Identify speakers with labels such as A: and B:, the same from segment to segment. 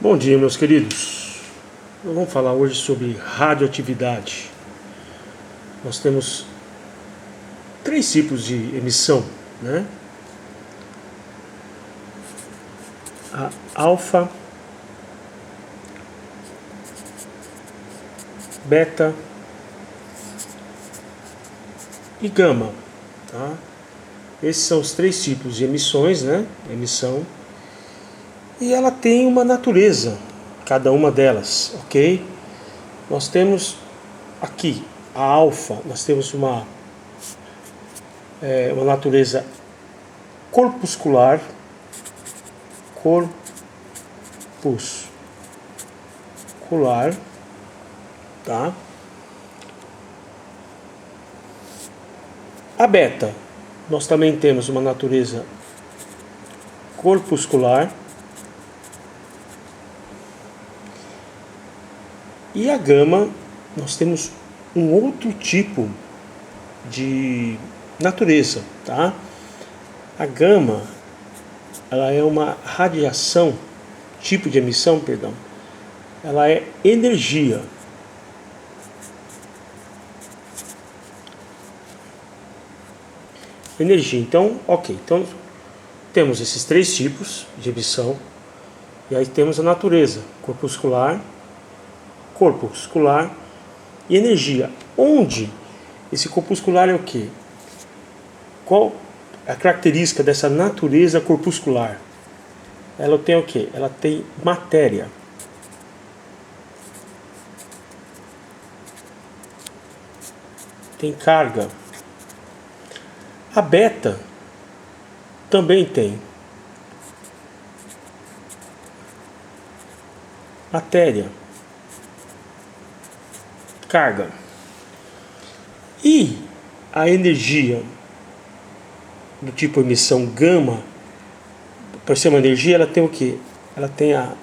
A: Bom dia, meus queridos. Vamos falar hoje sobre radioatividade. Nós temos três tipos de emissão, né? A alfa, beta e gama, tá? Esses são os três tipos de emissões, né? Emissão. E ela tem uma natureza, cada uma delas, ok? Nós temos aqui a alfa, nós temos uma natureza corpuscular, tá? A beta, nós também temos uma natureza corpuscular. E a gama, nós temos um outro tipo de natureza, tá? A gama, ela é uma radiação, tipo de emissão, perdão. Ela é energia. Energia. Então, ok. Então, temos esses três tipos de emissão. E aí temos a natureza corpuscular e energia. Onde esse corpuscular é o quê? Qual a característica dessa natureza corpuscular? Ela tem o quê? Ela tem matéria. Tem carga. A beta também tem matéria, carga. E a energia do tipo emissão gama, para ser uma energia, ela tem o que? Ela tem a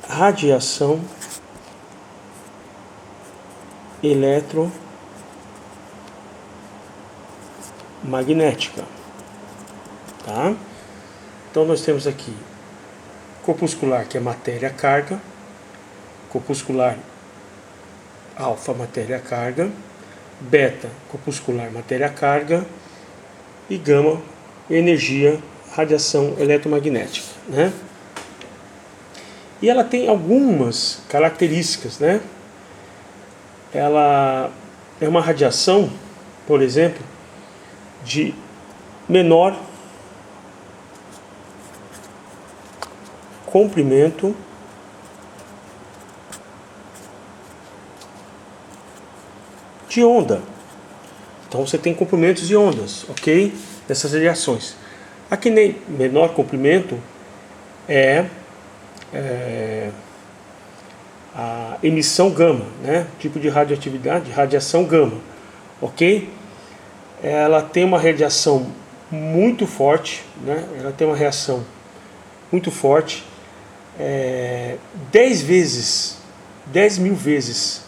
A: radiação eletromagnética, tá? Então nós temos aqui corpuscular, que é matéria, carga. Corpuscular alfa, matéria, carga. Beta, corpuscular, matéria, carga. E gama, energia, radiação eletromagnética, né? E ela tem algumas características, né? Ela é uma radiação, por exemplo, de menor comprimento de onda. Então você tem comprimentos de ondas, ok? Dessas radiações. Aqui nem menor comprimento é a emissão gama, né? Tipo de radioatividade, radiação gama, ok? Ela tem uma radiação muito forte, né? Ela tem uma reação muito forte, 10 mil vezes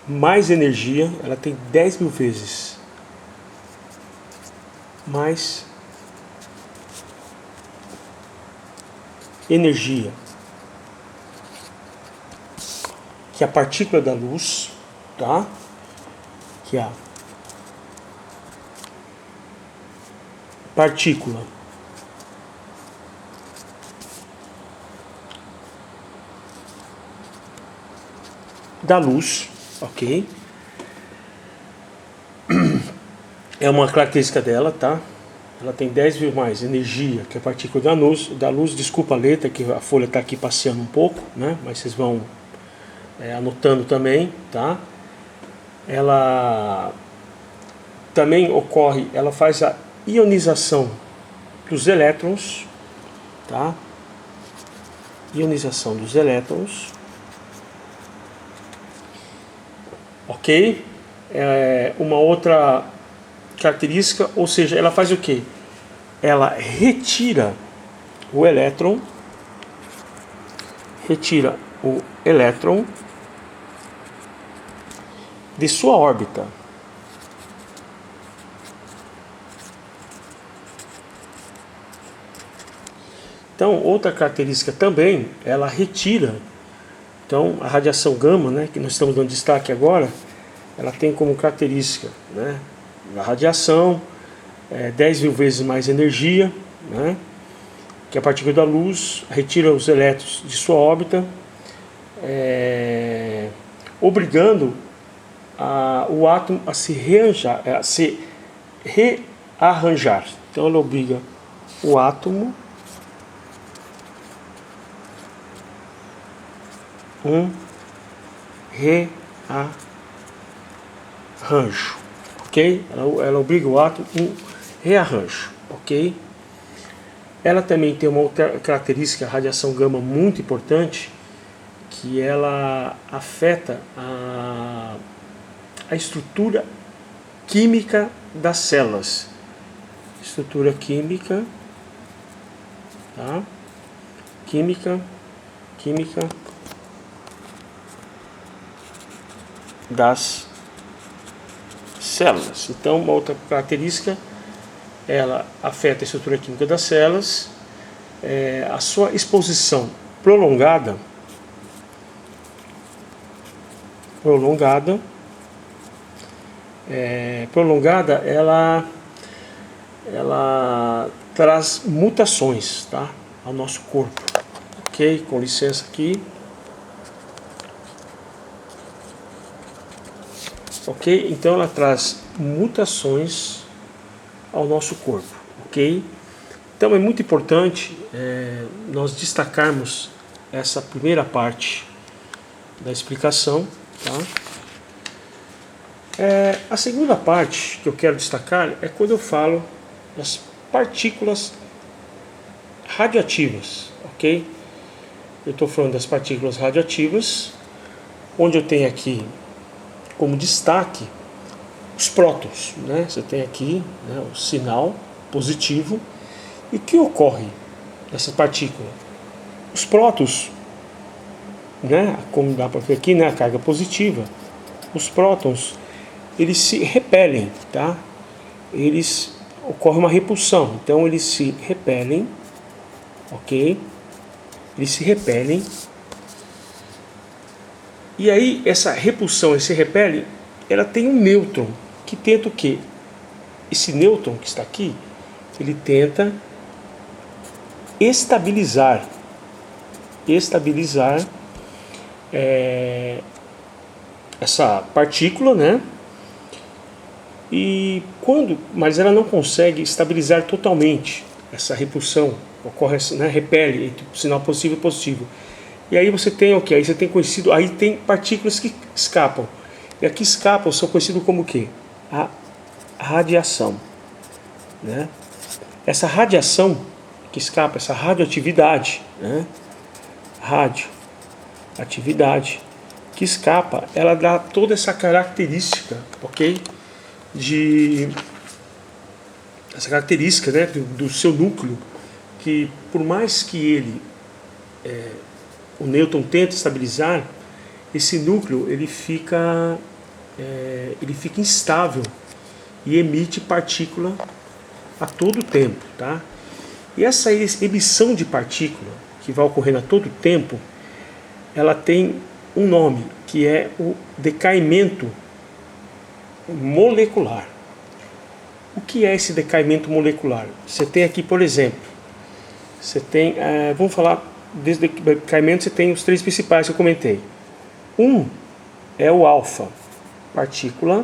A: mais energia. Ela tem 10 mil vezes mais energia que a partícula da luz, tá? Que a partícula da luz, ok? É uma característica dela, tá? Ela tem 10 vezes mais energia que a partícula da luz. Desculpa a letra, que a folha está aqui passeando um pouco, né? Mas vocês vão anotando também, tá? Ela também ocorre, ela faz a ionização dos elétrons, tá? Ionização dos elétrons, ok? Uma outra característica, ou seja, ela faz o que? Ela retira o elétron de sua órbita. Então, outra característica também, ela retira. Então, a radiação gama, né, que nós estamos dando destaque agora, ela tem como característica, né, a radiação, 10 mil vezes mais energia, né, que a partícula da luz retira os elétrons de sua órbita, obrigando o átomo a se rearranjar. Então ela obriga o átomo rearranjo, ok? Ela obriga o átomo rearranjo, ok? Ela também tem uma outra característica, a radiação gama, muito importante, que ela afeta a estrutura química das células. Estrutura química, tá? Química das células. Então, uma outra característica, ela afeta a estrutura química das células, a sua exposição prolongada, ela traz mutações, tá, ao nosso corpo. Ok? Com licença aqui. Ok? Então ela traz mutações ao nosso corpo. Ok? Então é muito importante nós destacarmos essa primeira parte da explicação. Tá? A segunda parte que eu quero destacar é quando eu falo das partículas radioativas. Ok? Eu estou falando das partículas radioativas, onde eu tenho aqui como destaque os prótons, né? Você tem aqui, né, o sinal positivo. E o que ocorre nessa partícula? Os prótons, né, como dá para ver aqui, né, a carga positiva, os prótons, eles se repelem, tá? Ocorre uma repulsão, então eles se repelem, ok? Eles se repelem. E aí essa repulsão, esse repele, ela tem um nêutron que tenta o quê? Esse nêutron que está aqui, ele tenta estabilizar essa partícula, né? Mas ela não consegue estabilizar totalmente essa repulsão, ocorre, né, repele entre o sinal positivo e positivo. E aí você tem o que? Aí você tem conhecido, aí tem partículas que escapam. E aqui escapam são conhecidas como o quê? A radiação, né? Essa radiação que escapa, essa radioatividade, né? Radioatividade que escapa, ela dá toda essa característica, ok? Essa característica, né, do seu núcleo, que por mais que o nêutron tenta estabilizar, esse núcleo ele fica instável e emite partícula a todo tempo, tá? E essa emissão de partícula que vai ocorrendo a todo tempo, ela tem um nome, que é o decaimento molecular. O que é esse decaimento molecular? Você tem aqui, por exemplo, vamos falar desse decaimento, você tem os três principais que eu comentei. Um é o alfa, partícula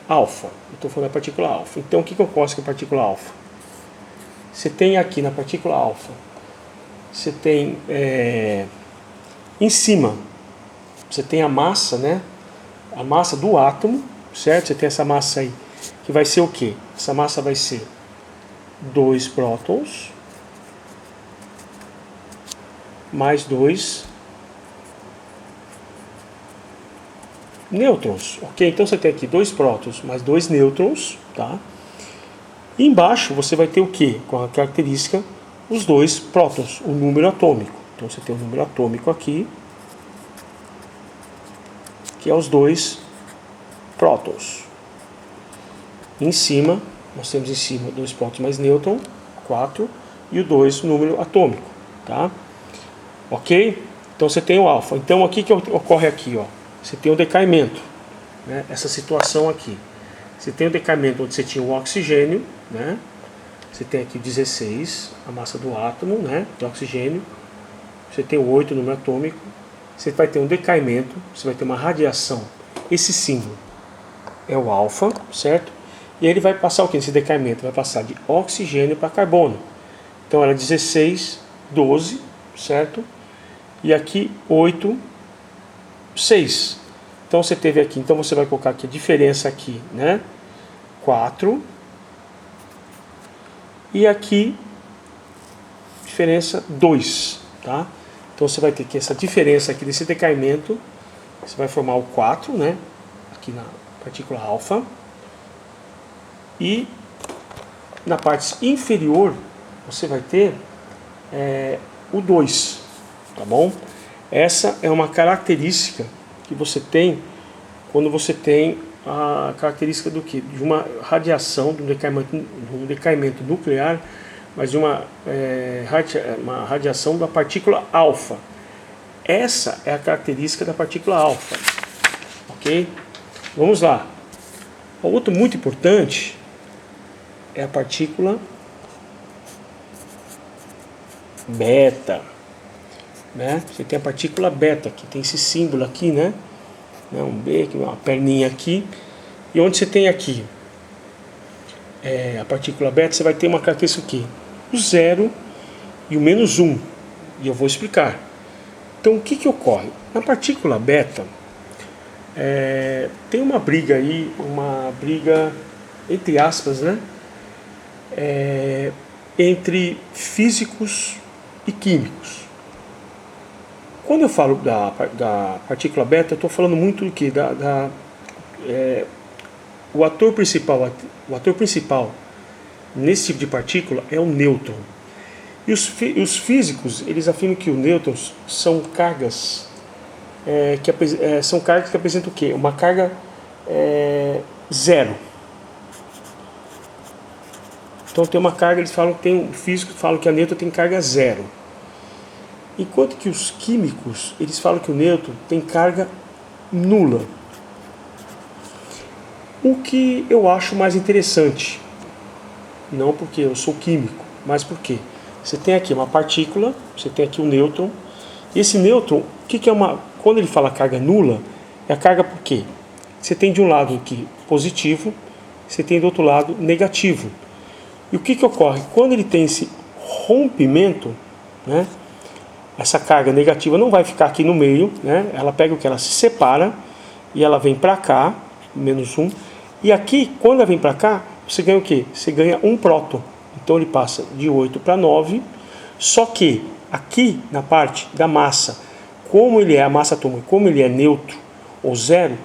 A: alfa. Eu estou falando da partícula alfa. Então o que ocorre com a partícula alfa? Você tem aqui na partícula alfa, você tem em cima, você tem a massa, né? A massa do átomo, certo? Você tem essa massa aí, que vai ser o quê? Essa massa vai ser 2 prótons mais 2 nêutrons, ok? Então você tem aqui 2 prótons mais 2 nêutrons, tá? E embaixo você vai ter o quê? Com a característica, os 2 prótons, o número atômico. Então você tem o número atômico aqui, que é os 2 prótons. Em cima, nós temos em cima 2 prótons mais nêutron, 4, e o 2 o número atômico, tá? Ok? Então você tem o alfa. Então o que ocorre aqui, ó? Você tem o decaimento, né? Essa situação aqui. Você tem o decaimento onde você tinha o oxigênio, né? Você tem aqui 16, a massa do átomo, né? De oxigênio. Você tem o 8, o número atômico. Você vai ter um decaimento, você vai ter uma radiação. Esse símbolo é o alfa, certo? E aí ele vai passar o que? Esse decaimento vai passar de oxigênio para carbono. Então era 16, 12, certo? E aqui 8, 6. Então você teve aqui, então você vai colocar aqui a diferença aqui, né? 4. E aqui diferença 2, tá? Então você vai ter que essa diferença aqui desse decaimento, você vai formar o 4, né? Aqui na partícula alfa. E na parte inferior você vai ter o 2, tá bom? Essa é uma característica que você tem quando você tem a característica do que? De uma radiação, de um decaimento nuclear, mas de uma radiação da partícula alfa. Essa é a característica da partícula alfa, ok? Vamos lá. O outro muito importante é a partícula beta, né? Você tem a partícula beta, que tem esse símbolo aqui, né? Um B, uma perninha aqui. E onde você tem aqui a partícula beta, você vai ter uma característica aqui, o 0 e o -1. E eu vou explicar. Então o que ocorre? Na partícula beta, tem uma briga aí, uma briga entre aspas, né? Entre físicos e químicos. Quando eu falo da partícula beta, eu estou falando muito do que? O ator principal nesse tipo de partícula é o nêutron. E os físicos, eles afirmam que os nêutrons são cargas são cargas que apresentam o quê? Uma carga zero. Então tem uma carga, eles falam que físicos falam que a nêutron tem carga zero. Enquanto que os químicos, eles falam que o nêutron tem carga nula. O que eu acho mais interessante, não porque eu sou químico, mas porque você tem aqui uma partícula, você tem aqui um nêutron, e esse nêutron, quando ele fala carga nula, é a carga por quê? Você tem de um lado aqui positivo, você tem do outro lado negativo. E o que ocorre? Quando ele tem esse rompimento, né, essa carga negativa não vai ficar aqui no meio, né, ela pega o que? Ela se separa e ela vem para cá, -1. E aqui, quando ela vem para cá, você ganha o quê? Você ganha um próton. Então ele passa de 8 para 9. Só que aqui na parte da massa, como ele é a massa atômica, como ele é neutro ou zero,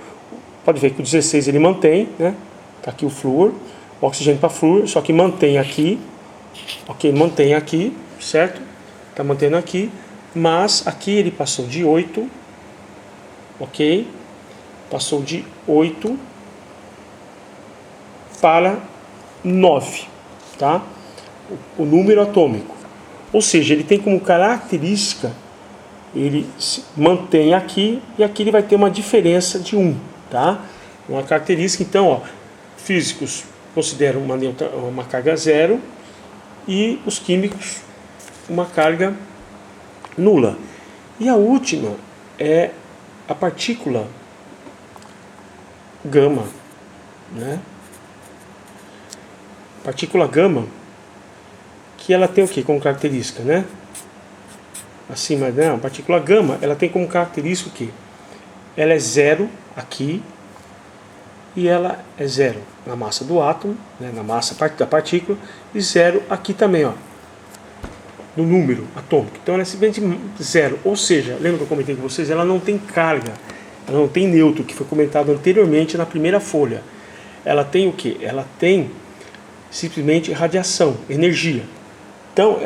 A: pode ver que o 16 ele mantém, né? Tá aqui o flúor, o oxigênio para flúor, só que mantém aqui, ok? Mantém aqui, certo? Tá mantendo aqui, mas aqui ele passou de 8, ok? Passou de 8 para 9, tá? O número atômico. Ou seja, ele tem como característica, ele se mantém aqui e aqui ele vai ter uma diferença de 1, tá? Uma característica, então, ó, físicos consideram uma carga zero e os químicos uma carga nula. E a última é a partícula gama, né? Partícula gama, que ela tem o que como característica, né? Acima, né? A partícula gama, ela tem como característica o que? Ela é zero aqui e ela é zero na massa do átomo, né? Na massa da partícula, e zero aqui também, ó, no número atômico. Então ela é simplesmente zero, ou seja, lembra que eu comentei com vocês? Ela não tem carga, ela não tem nêutron, que foi comentado anteriormente na primeira folha. Ela tem o que? Ela tem simplesmente radiação, energia. Então,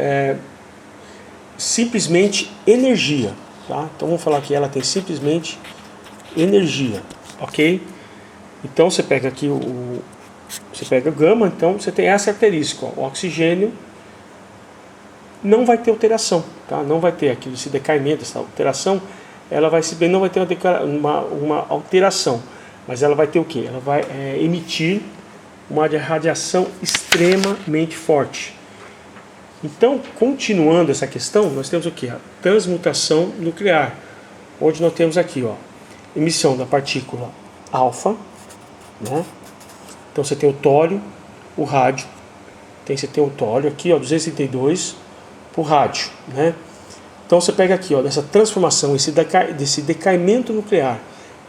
A: simplesmente energia, tá? Então vamos falar que ela tem simplesmente energia, ok? Então você pega aqui você pega gama, então você tem essa característica, ó, o oxigênio não vai ter alteração, tá? Não vai ter esse decaimento, essa alteração, ela vai se não vai ter uma alteração, mas ela vai ter o que? Ela vai emitir uma radiação extremamente forte. Então, continuando essa questão, nós temos o que? A transmutação nuclear, onde nós temos aqui, ó, emissão da partícula alfa, né? Então você tem o tório, o rádio, você tem o tório aqui, ó, 232 para o rádio, né? Então você pega aqui, ó, dessa transformação, desse decaimento nuclear,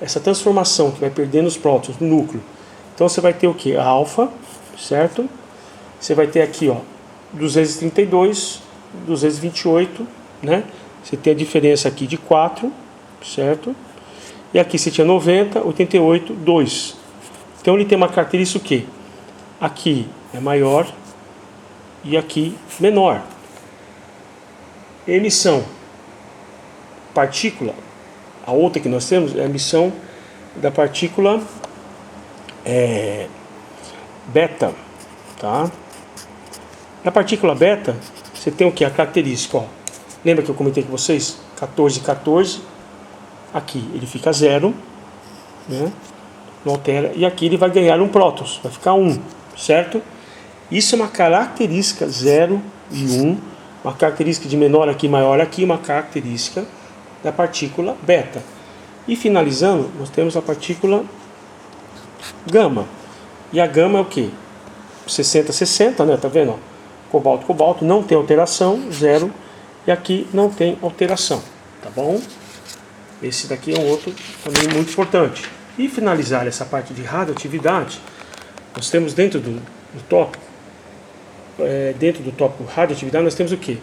A: essa transformação que vai perdendo os prótons no núcleo. Então você vai ter o que? A alfa, certo? Você vai ter aqui, ó, 232, 228, né? Você tem a diferença aqui de 4, certo? E aqui você tinha 90, 88, 2. Então ele tem uma característica o quê? Aqui é maior e aqui menor. Emissão. Partícula. A outra que nós temos é a emissão da partícula beta, tá? Na partícula beta, você tem o que? A característica, ó. Lembra que eu comentei com vocês? 14, 14. Aqui ele fica 0, né? Não altera. E aqui ele vai ganhar um prótons, vai ficar 1, certo? Isso é uma característica 0 e 1. Uma característica de menor aqui, maior aqui. Uma característica da partícula beta. E finalizando, nós temos a partícula gama. E a gama é o que? 60, 60, né? Tá vendo? Cobalto, cobalto, não tem alteração, 0. E aqui não tem alteração, tá bom? Esse daqui é um outro também muito importante. E finalizar essa parte de radioatividade, nós temos dentro do tópico, radioatividade, nós temos o que?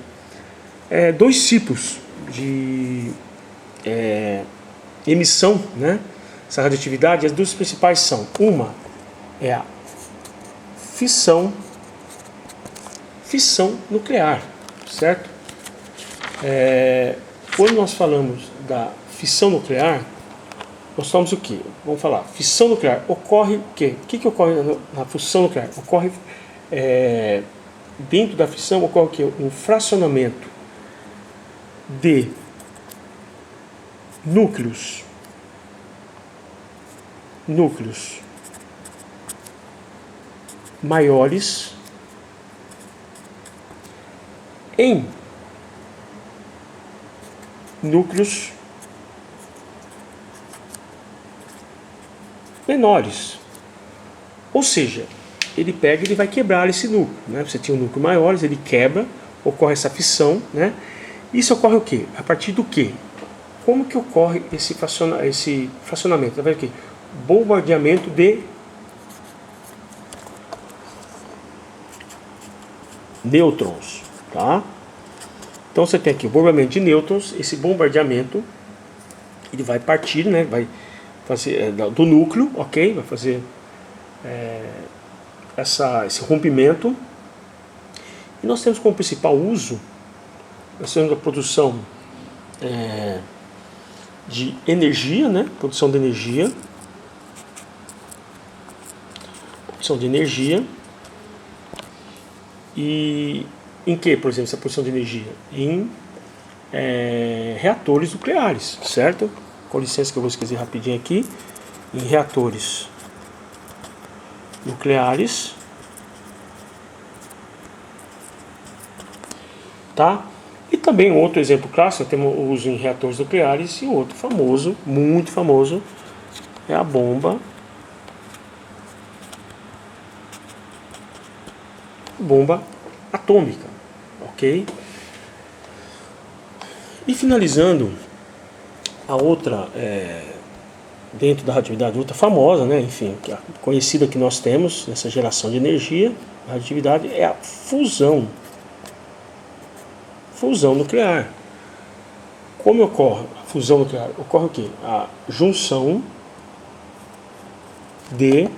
A: Dois tipos de emissão, né? Essa radioatividade, as duas principais são: uma é a fissão nuclear, certo? Quando nós falamos da fissão nuclear, nós falamos o quê? Vamos falar, fissão nuclear, ocorre o quê? O que ocorre na fissão nuclear? Ocorre, dentro da fissão, ocorre o quê? Um fracionamento de núcleos maiores em núcleos menores. Ou seja, ele vai quebrar esse núcleo, né? Você tinha um núcleo maior, ele quebra, ocorre essa fissão, né? Isso ocorre o quê? A partir do quê? Como que ocorre esse fracionamento? Tá vendo aqui? Bombardeamento de nêutrons, tá? Então você tem aqui o bombardeamento de nêutrons. Esse bombardeamento ele vai partir, né? Vai fazer do núcleo, ok? Vai fazer esse rompimento. E nós temos como principal uso, nós temos a produção de energia, né? Produção de energia. E em que, por exemplo, essa produção de energia? Em reatores nucleares, certo? Com licença que eu vou esquecer rapidinho aqui. Em reatores nucleares, tá? E também outro exemplo clássico, temos o uso em reatores nucleares, e outro famoso, muito famoso, é a bomba atômica, ok? E finalizando, a outra, dentro da radioatividade, outra famosa, né, enfim, conhecida que nós temos nessa geração de energia, a radioatividade, é a fusão nuclear. Como ocorre a fusão nuclear? Ocorre o quê? A junção de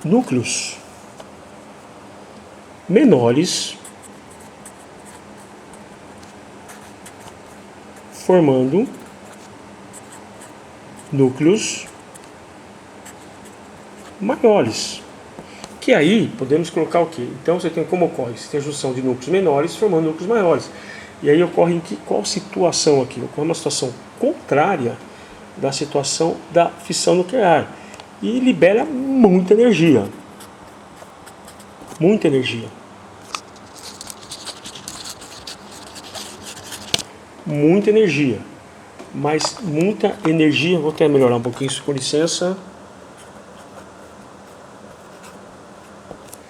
A: núcleos menores formando núcleos maiores. Que aí podemos colocar o quê? Então você tem como ocorre? Você tem a junção de núcleos menores formando núcleos maiores. E aí ocorre em qual situação aqui? Ocorre uma situação contrária da situação da fissão nuclear. E libera muita energia. Muita energia. Muita energia. Mas muita energia. Vou até melhorar um pouquinho isso, com licença.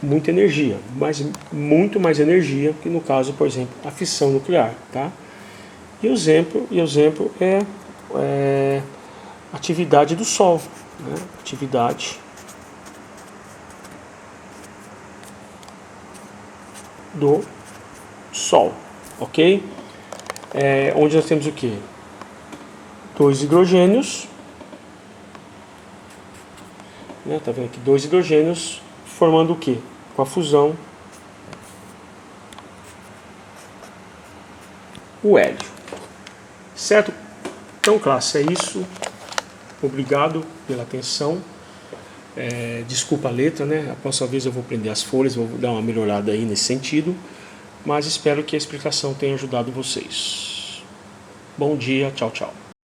A: Muita energia, mas muito mais energia que no caso, por exemplo, a fissão nuclear, tá? E o exemplo é atividade do Sol, né? Atividade do Sol, ok? Onde nós temos o que? 2 hidrogênios, né? Tá vendo aqui? 2 hidrogênios formando o que? Com a fusão, o hélio. Certo? Então, classe, é isso. Obrigado pela atenção. Desculpa a letra, né? A próxima vez eu vou prender as folhas, vou dar uma melhorada aí nesse sentido. Mas espero que a explicação tenha ajudado vocês. Bom dia, tchau, tchau.